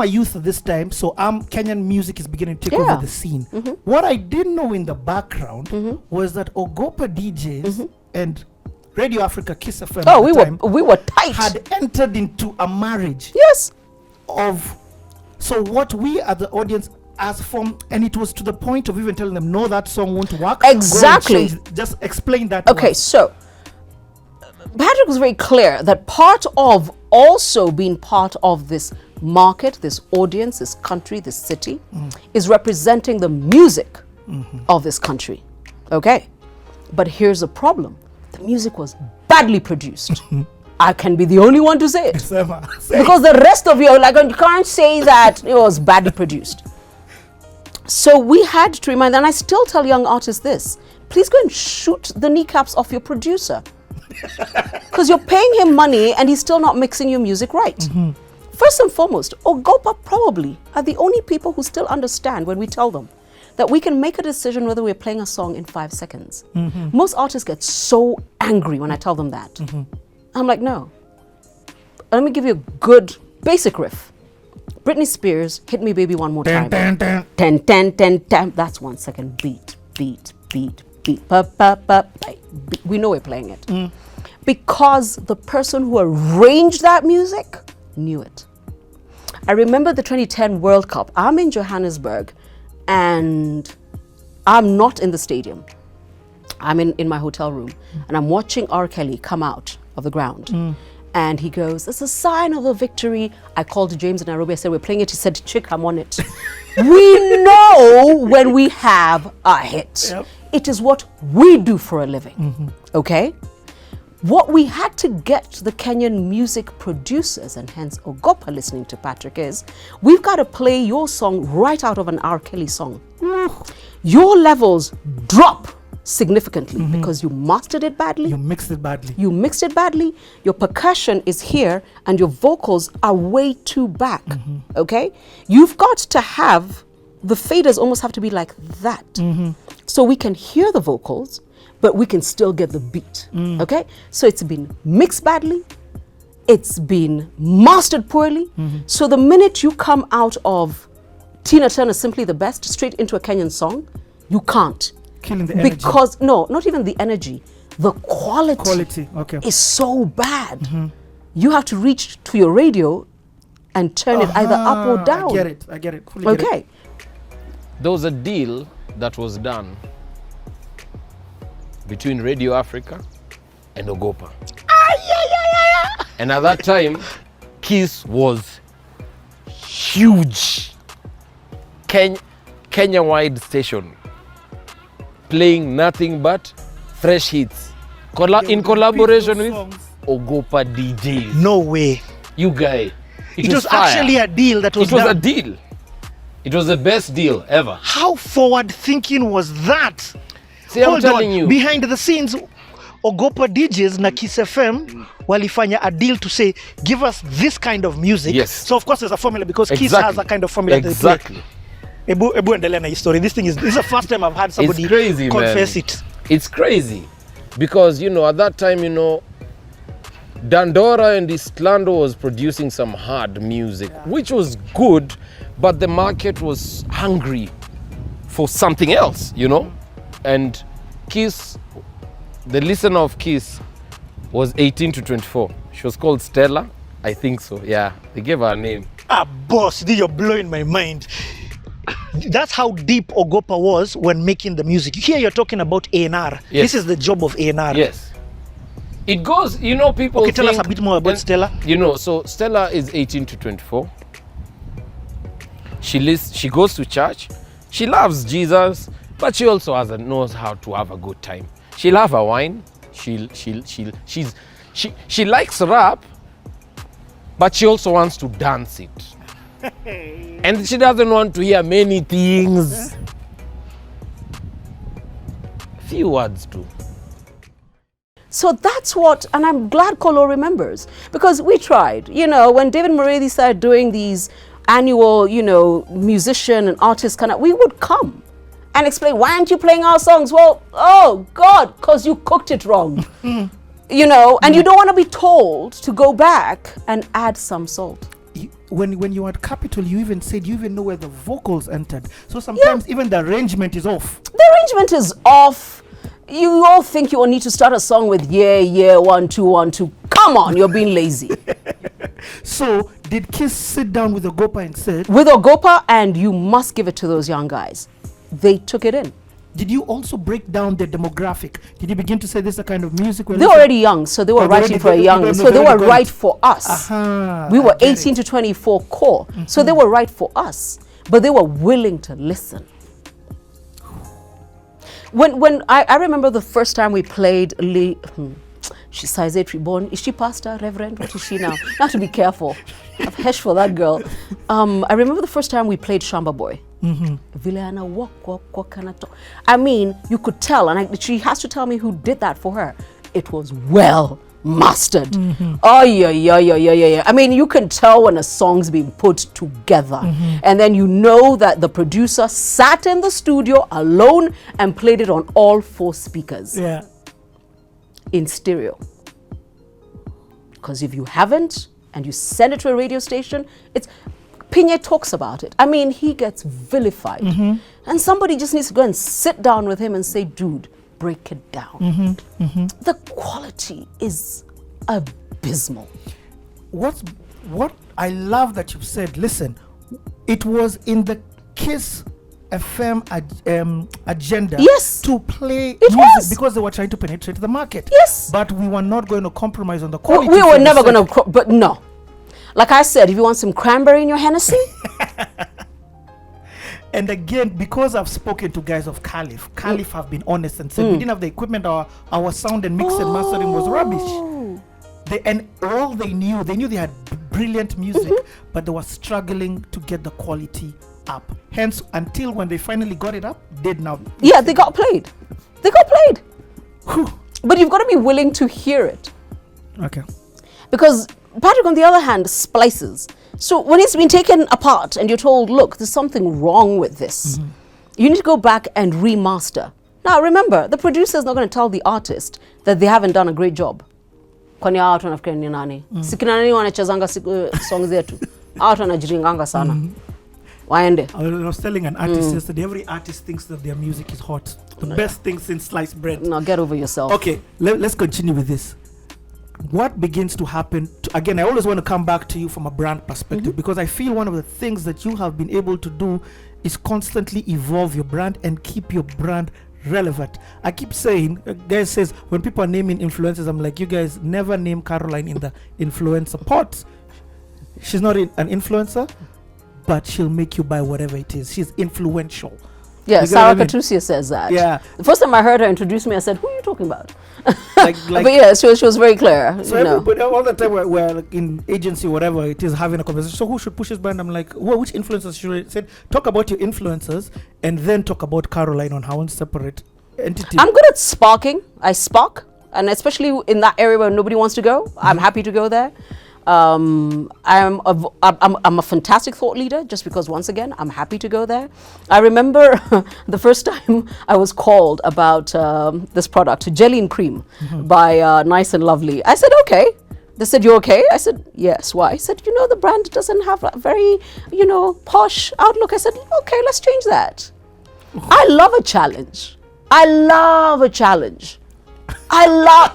a youth at this time, so Kenyan music is beginning to take over the scene. What I didn't know in the background was that Ogopa Deejays and Radio Africa Kiss FM we were tight. Had entered into a marriage. Yes. So what we as the audience asked from, and it was to the point of even telling them, no, that song won't work. Exactly. Just explain that. Okay, so Patrick was very clear that part of also being part of this market, this audience, this country, this city, is representing the music of this country. Okay, but here's the problem. The music was badly produced. I can be the only one to say it. Because the rest of you are like, you can't say that it was badly produced. So we had to remind, and I still tell young artists this, please go and shoot the kneecaps off your producer. Because you're paying him money and he's still not mixing your music right. First and foremost, Ogopa probably are the only people who still understand when we tell them that we can make a decision whether we're playing a song in 5 seconds. Most artists get so angry when I tell them that. I'm like, no. Let me give you a good basic riff. Britney Spears, Hit Me Baby One More Time. 10, 10, 10, 10. That's 1 second. Beat, beat, beat, beat. We know we're playing it. Because the person who arranged that music knew it. I remember the 2010 World Cup. I'm in Johannesburg and I'm not in the stadium. I'm in my hotel room and I'm watching R. Kelly come out of the ground. And he goes, it's a sign of a victory. I called James in Nairobi. I said, we're playing it. He said, chick, I'm on it. We know when we have a hit. It is what we do for a living. Okay? What we had to get the Kenyan music producers, and hence Ogopa listening to Patrick, is we've got to play your song right out of an R. Kelly song. Your levels drop significantly because you mastered it badly. You mixed it badly. You mixed it badly. Your percussion is here and your vocals are way too back. Okay? You've got to have, the faders almost have to be like that. So we can hear the vocals, but we can still get the beat. Okay? So it's been mixed badly. It's been mastered poorly. So the minute you come out of Tina Turner's Simply the Best straight into a Kenyan song, you can't. Killing the energy. Because, no, not even the energy. The quality okay, is so bad. You have to reach to your radio and turn it either up or down. I get it. Fully get it. There was a deal that was done between Radio Africa and Ogopa. And at that time, Kiss was huge. Kenya-wide station. Playing nothing but fresh hits. In collaboration with Ogopa Deejays. No way. You guy. It was actually a deal that was done. It was a deal. It was the best deal ever. How forward thinking was that? See, I'm telling you. Behind the scenes, Ogopa Deejays na Kiss FM walifanya a deal to say, give us this kind of music. Yes. So of course there's a formula because Kiss has a kind of formula. Exactly. Ebu endelea na history. This is the first time I've had somebody confess it. It's crazy. Because, at that time, Dandora and Islando was producing some hard music, which was good, but the market was hungry for something else, And Kiss, the listener of Kiss was 18 to 24. She was called Stella, I think so. Yeah, they gave her a name. Boss, you're blowing my mind. That's how deep Ogopa was when making the music. Here you're talking about A&R. Yes. This is the job of A&R. Yes. It goes, people Okay, tell us a bit more about Stella. So Stella is 18 to 24. She goes to church. She loves Jesus, but she also knows how to have a good time. She'll have a wine. She likes rap, but she also wants to dance it. And she doesn't want to hear many things. Few words too. So that's what, and I'm glad Kolo remembers, because we tried, when David Moredi started doing these annual, musician and artist we would come and explain, why aren't you playing our songs? Well, oh God, because you cooked it wrong. And you don't want to be told to go back and add some salt. when you were at Capitol, you even said you even know where the vocals entered. So sometimes even the arrangement is off. The arrangement is off. You all think you will need to start a song with 1 2 1 2. Come on, you're being lazy. So did Kiss sit down with Ogopa and said? With Ogopa, and you must give it to those young guys. They took it in. Did you also break down the demographic? Did you begin to say this is the kind of music? They're already young, so they were writing for a young. So they were right for us. We were 18 to 24 core, so they were right for us. But they were willing to listen. When I remember the first time we played she says it reborn. Is she pastor, reverend? What is she now? Now to be careful. I've hesh for that girl. I remember the first time we played Shamba Boy. Vileana walk. I mean, you could tell, and she has to tell me who did that for her. It was well mastered. Oh yeah. I mean, you can tell when a song's being put together, and then you know that the producer sat in the studio alone and played it on all 4 speakers. Yeah. In stereo. Because if you haven't and you send it to a radio station, Pinye talks about it. I mean, he gets vilified. And somebody just needs to go and sit down with him and say, dude, break it down. The quality is abysmal. What I love that you've said, listen, it was in the Kiss FM agenda to play music because they were trying to penetrate the market. Yes. But we were not going to compromise on the quality. We were never going to, but no. Like I said, if you want some cranberry in your Hennessy. And again, because I've spoken to guys of Caliph have been honest and said we didn't have the equipment, our sound and mix and mastering was rubbish. They knew they had brilliant music, but they were struggling to get the quality up. Hence, until when they finally got it up, they got played. But you've got to be willing to hear it. Okay. Because Patrick, on the other hand, splices. So when it's been taken apart and you're told, look, there's something wrong with this, you need to go back and remaster. Now, remember, the producer is not going to tell the artist that they haven't done a great job. Kwani watu wanafikiri ni nani? Sikina nani wanachezanga songs zetu. Watu wanajiringanga sana. Waende. I was telling an artist yesterday, every artist thinks that their music is hot. The best thing since sliced bread. No, get over yourself. Okay, let's continue with this. What begins to happen, again, I always want to come back to you from a brand perspective because I feel one of the things that you have been able to do is constantly evolve your brand and keep your brand relevant. I keep saying, guys says, when people are naming influencers, I'm like, you guys never name Caroline in the influencer pot. She's not an influencer, but she'll make you buy whatever it is. She's influential. Yeah, Sarah Katusia says that. Yeah. The first time I heard her introduce me, I said, who are you talking about? Like, but yeah, she was very clear. So everybody, all the time we're like in agency, whatever it is, having a conversation. So who should push this brand? I'm like, which influencers should I say? Talk about your influencers and then talk about Caroline on how one separate entity. I'm good at sparking. I spark. And especially in that area where nobody wants to go, I'm happy to go there. I'm a fantastic thought leader just because, once again, I'm happy to go there. I remember the first time I was called about this product, Jelly and Cream by Nice and Lovely. I said, okay. They said, you okay? I said, yes. Why? I said, the brand doesn't have a very, posh outlook. I said, okay, let's change that. I love a challenge. I love a challenge.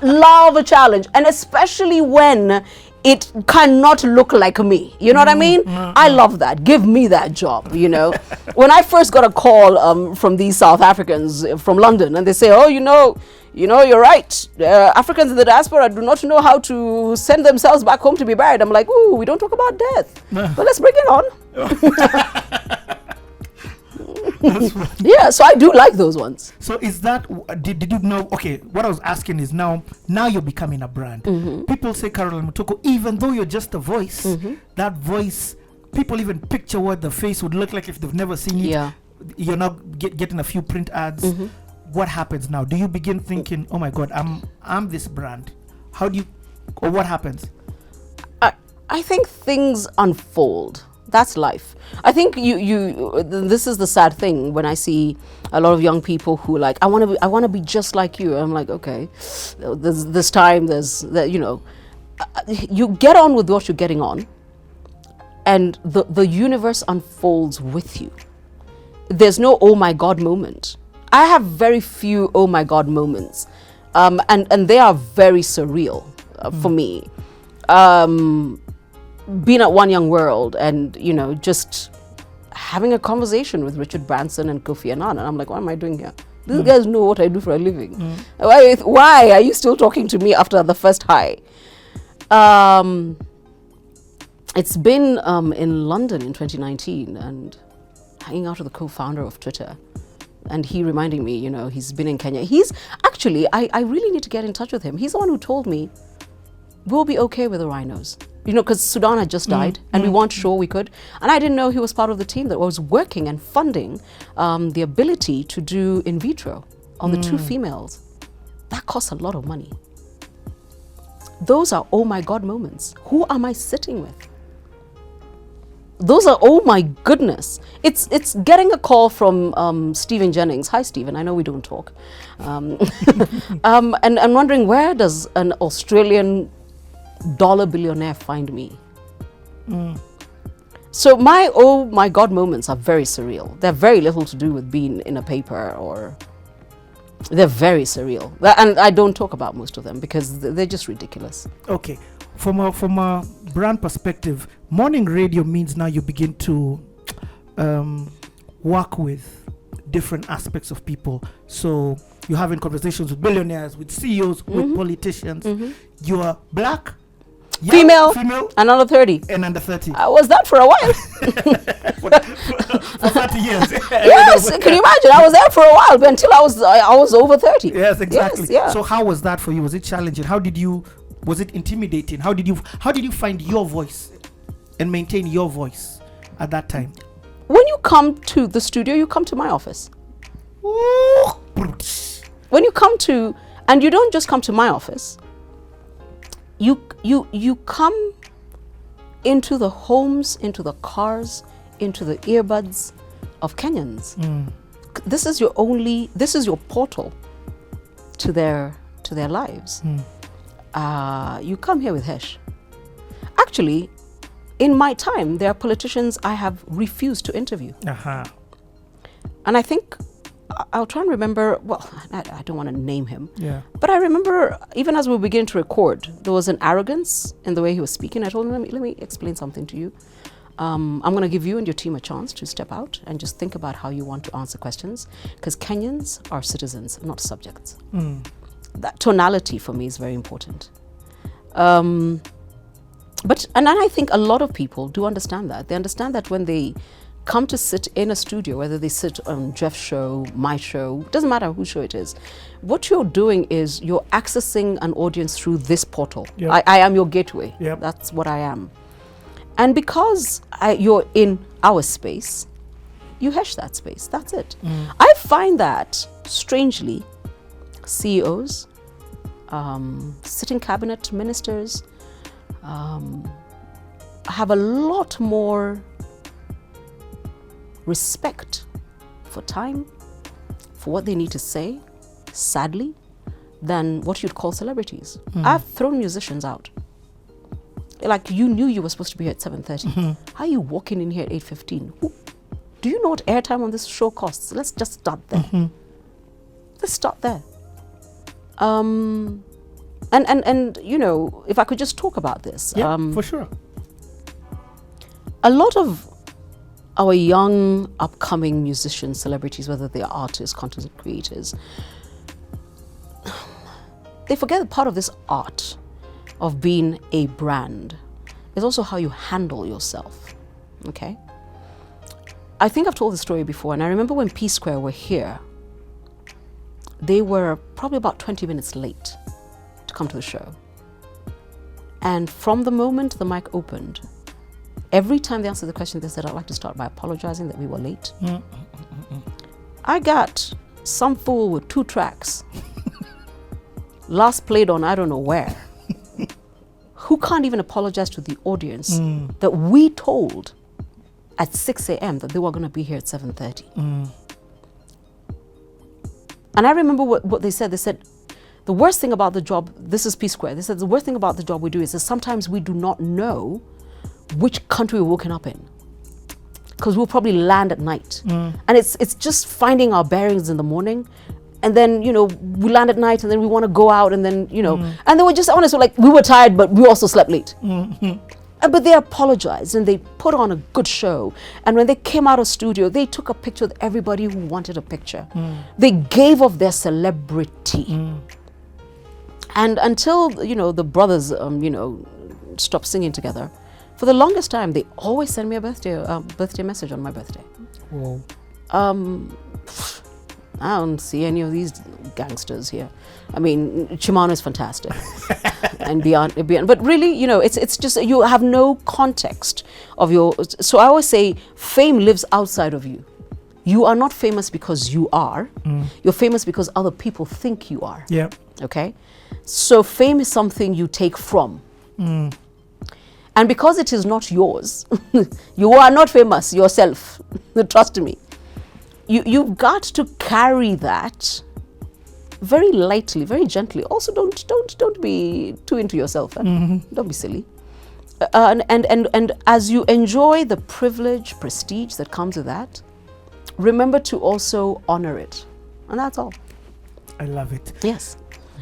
love a challenge. And especially when it cannot look like me. You know what I mean? I love that. Give me that job, When I first got a call from these South Africans from London, and they say, oh, you're right. Africans in the diaspora do not know how to send themselves back home to be buried. I'm like, ooh, we don't talk about death. But let's bring it on. Yeah, so I do like those ones. So is that, did you know, okay, what I was asking is now you're becoming a brand. People say Caroline Mutoko, even though you're just a voice, that voice, people even picture what the face would look like if they've never seen it. Yeah. You're now getting a few print ads. What happens now? Do you begin thinking, oh my God, I'm this brand? Or what happens? I think things unfold. That's life. I think this is the sad thing when I see a lot of young people who like, I want to be just like you. I'm like, okay, you get on with what you're getting on. and the universe unfolds with you. There's no oh my God moment. I have very few oh my God moments, and they are very surreal for me. Being at One Young World and, you know, just having a conversation with Richard Branson and Kofi Annan, and I'm like, what am I doing here? These guys know what I do for a living. Why are you still talking to me after the first high? It's been in London in 2019 and hanging out with the co-founder of Twitter, and he reminding me, you know, he's been in Kenya. He's actually, I really need to get in touch with him. He's the one who told me we'll be okay with the rhinos. You know, because Sudan had just died and we weren't sure we could. And I didn't know he was part of the team that was working and funding the ability to do in vitro on the 2 females. That costs a lot of money. Those are oh my God moments. Who am I sitting with? Those are oh my goodness. It's getting a call from Stephen Jennings. Hi Stephen, I know we don't talk. And I'm wondering, where does an Australian dollar billionaire find me? So my oh my God moments are very surreal. They're very little to do with being in a paper, or they're very surreal. And I don't talk about most of them because they're just ridiculous. Okay. From a brand perspective, morning radio means now you begin to work with different aspects of people. So you're having conversations with billionaires, with CEOs, with politicians. You are black, Female, female, and under 30. and under 30. I was that for a while. for 30 years. Yes, can you imagine? I was there for a while, but until I was over 30. Yes, exactly. Yes, yeah. So how was that for you? Was it challenging? Was it intimidating? How did you find your voice and maintain your voice at that time? When you come to the studio, you come to my office. When you come to, and you don't just come to my office, you come into the homes, into the cars, into the earbuds of Kenyans. This is your portal to their lives. You come here with Hesh. Actually, in my time, there are politicians I have refused to interview. And I think I'll try and remember, well, I don't want to name him. Yeah. But I remember, even as we were beginning to record, there was an arrogance in the way he was speaking. I told him, let me explain something to you. I'm going to give you and your team a chance to step out and just think about how you want to answer questions. Because Kenyans are citizens, not subjects. That tonality for me is very important. And I think a lot of people do understand that. They understand that when they come to sit in a studio, whether they sit on Jeff's show, my show, doesn't matter whose show it is, what you're doing is you're accessing an audience through this portal. Yep. I am your gateway. Yep. That's what I am. And because you're in our space, you Hesh that space. That's it. I find that, strangely, CEOs, sitting cabinet ministers, have a lot more respect for time, for what they need to say, sadly, than what you'd call celebrities. I've thrown musicians out. Like, you knew you were supposed to be here at 7:30. How are you walking in here at 8:15? Do you know what airtime on this show costs? Let's just start there. Let's start there. And you know, if I could just talk about this. Yeah, for sure. A lot of our young, upcoming musicians, celebrities, whether they are artists, content creators, they forget that part of this art of being a brand is also how you handle yourself, okay? I think I've told this story before, and I remember when P Square were here, they were probably about 20 minutes late to come to the show. And from the moment the mic opened, every time they answered the question, they said, I'd like to start by apologizing that we were late. I got some fool with 2 tracks, last played on I don't know where, who can't even apologize to the audience that we told at 6 a.m. that they were going to be here at 7:30. And I remember what they said. They said, the worst thing about the job, this is P Square, they said the worst thing about the job we do is that sometimes we do not know which country we're waking up in. Because we'll probably land at night. And it's just finding our bearings in the morning. And then, you know, we land at night and then we want to go out and then, you know, and they were just honest, like we were tired, but we also slept late. But they apologized and they put on a good show. And when they came out of studio, they took a picture with everybody who wanted a picture. They gave of their celebrity. And until, you know, the brothers, you know, stopped singing together, for the longest time, they always send me a birthday message on my birthday. Whoa. I don't see any of these gangsters here. I mean, Chimano is fantastic, and beyond. But really, you know, it's just you have no context of your. So I always say, fame lives outside of you. You are not famous because you are. You're famous because other people think you are. Yeah. Okay. So fame is something you take from. And because it is not yours, you are not famous yourself. Trust me. You've got to carry that very lightly, very gently. Also, don't be too into yourself. Don't be silly. And as you enjoy the privilege, prestige that comes with that, remember to also honor it, and that's all. I love it. Yes,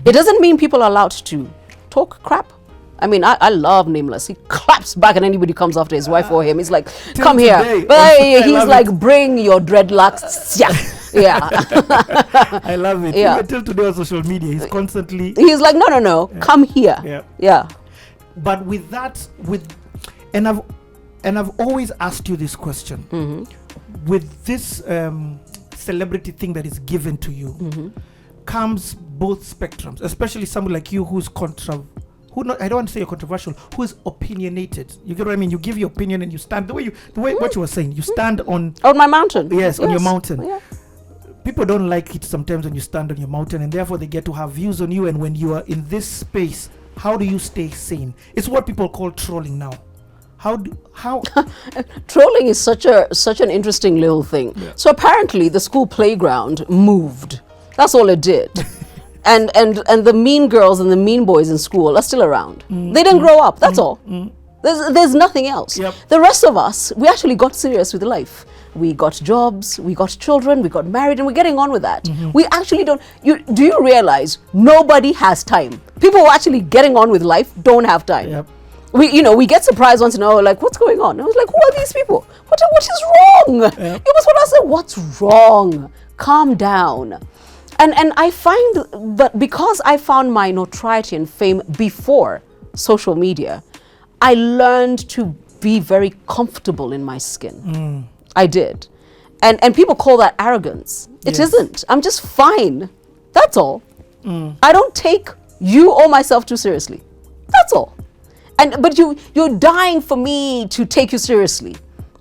it doesn't mean people are allowed to talk crap. I mean, I love Nameless. He claps back at anybody who comes after his wife or him. He's like, come here. Today, But he's like, it. bring your dreadlocks. Yeah. I love it. Yeah. Even till today on social media, he's constantly. He's like, no, come here. Yeah. But with that, and I've always asked you this question. With this celebrity thing that is given to you, comes both spectrums, especially someone like you who's I don't want to say you're controversial, who is opinionated. You get what I mean? You give your opinion and you stand the way what you were saying. You stand on my mountain. Yes, on your mountain. Yeah. People don't like it sometimes when you stand on your mountain, and therefore they get to have views on you. And when you are in this space, how do you stay sane? It's what people call trolling now. How Trolling is such an interesting little thing. Yeah. So apparently the school playground moved. That's all it did. And the mean girls and the mean boys in school are still around. They didn't grow up, that's all. There's nothing else. Yep. The rest of us, we actually got serious with life. We got jobs, we got children, we got married, and we're getting on with that. We actually don't, do you realize nobody has time? People who are actually getting on with life don't have time. Yep. We get surprised once in a while, like, what's going on? And I was like, who are these people? What is wrong? Yep. You must want to say, what's wrong? Calm down. And I find that because I found my notoriety and fame before social media, I learned to be very comfortable in my skin. I did. And people call that arrogance. It isn't. I'm just fine. That's all. I don't take you or myself too seriously. That's all. But you're dying for me to take you seriously.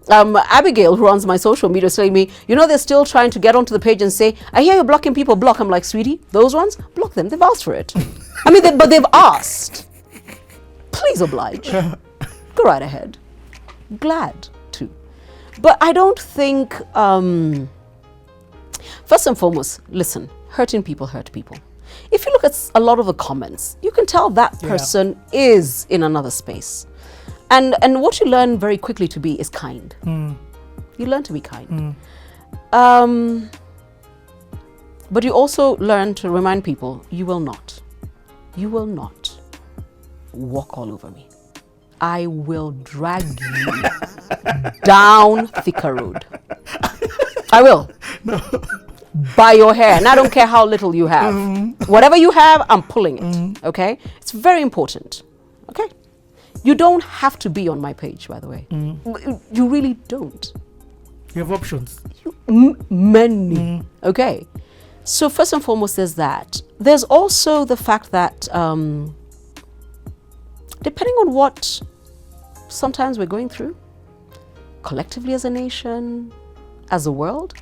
Abigail, who runs my social media, is telling me, they're still trying to get onto the page and say, I hear you're blocking people. Block. I'm like, sweetie, those ones, block them. They've asked for it. I mean, but they've asked. Please oblige. Go right ahead. Glad to. But I don't think, first and foremost, listen, hurting people hurt people. If you look at a lot of the comments, you can tell that person is in another space. And what you learn very quickly to be is kind. You learn to be kind. But you also learn to remind people, you will not walk all over me. I will drag you down thicker road. I will. No. By your hair. And I don't care how little you have. Whatever you have, I'm pulling it. Okay? It's very important. Okay? You don't have to be on my page, by the way. You really don't. You have options. Many. Okay. So first and foremost, there's that. There's also the fact that depending on what sometimes we're going through, collectively as a nation, as a world,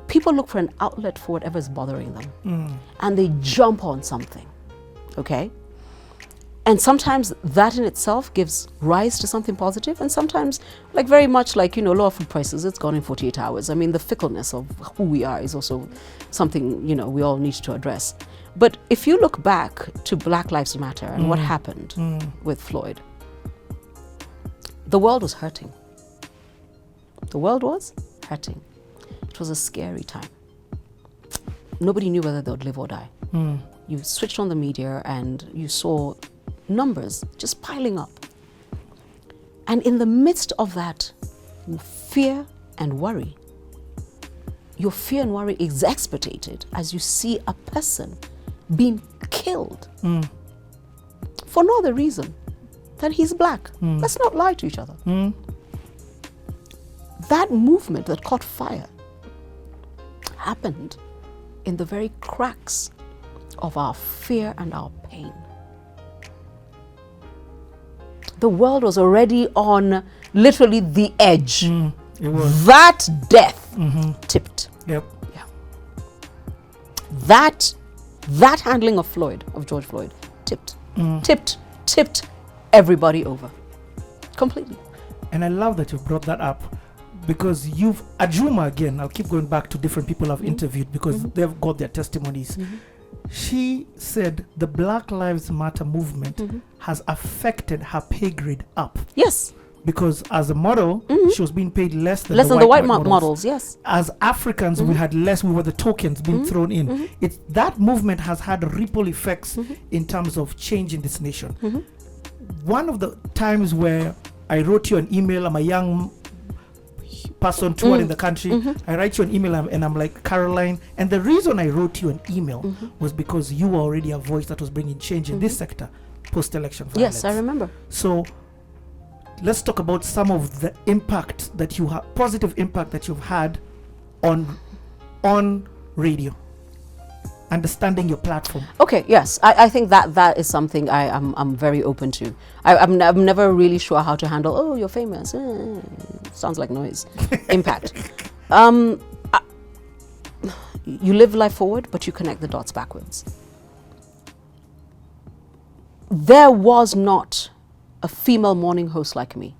people look for an outlet for whatever's bothering them. And they jump on something. Okay? And sometimes that in itself gives rise to something positive, and sometimes, very much like, lower food prices, it's gone in 48 hours. I mean, the fickleness of who we are is also something, we all need to address. But if you look back to Black Lives Matter and what happened with Floyd, The world was hurting. The world was hurting. It was a scary time. Nobody knew whether they would live or die. You switched on the media and you saw numbers just piling up. And in the midst of that fear and worry, your fear and worry is exasperated as you see a person being killed for no other reason than he's black. Let's not lie to each other. That movement that caught fire happened in the very cracks of our fear and our pain. The world was already on literally the edge. It was. That death tipped. Yep. Yeah. That handling of George Floyd, tipped everybody over. Completely. And I love that you've brought that up, because Ajuma, again, I'll keep going back to different people I've interviewed because they've got their testimonies. She said the Black Lives Matter movement has affected her pay grade up. Yes. Because as a model, she was being paid less than the white models. Yes. As Africans, we had less, we were the tokens being thrown in. That movement has had ripple effects in terms of change in this nation. One of the times where I wrote you an email, I'm a young person touring in the country, I write you an email and I'm like, Caroline, and the reason I wrote you an email was because you were already a voice that was bringing change in this sector post-election violence. Yes, I remember. So let's talk about some of the impact that you have, positive impact that you've had on radio, understanding your platform. Okay, yes, I think that is something I'm very open to. I'm never really sure how to handle, oh, you're famous, sounds like noise. Impact. You live life forward, but you connect the dots backwards. There was not a female morning host like me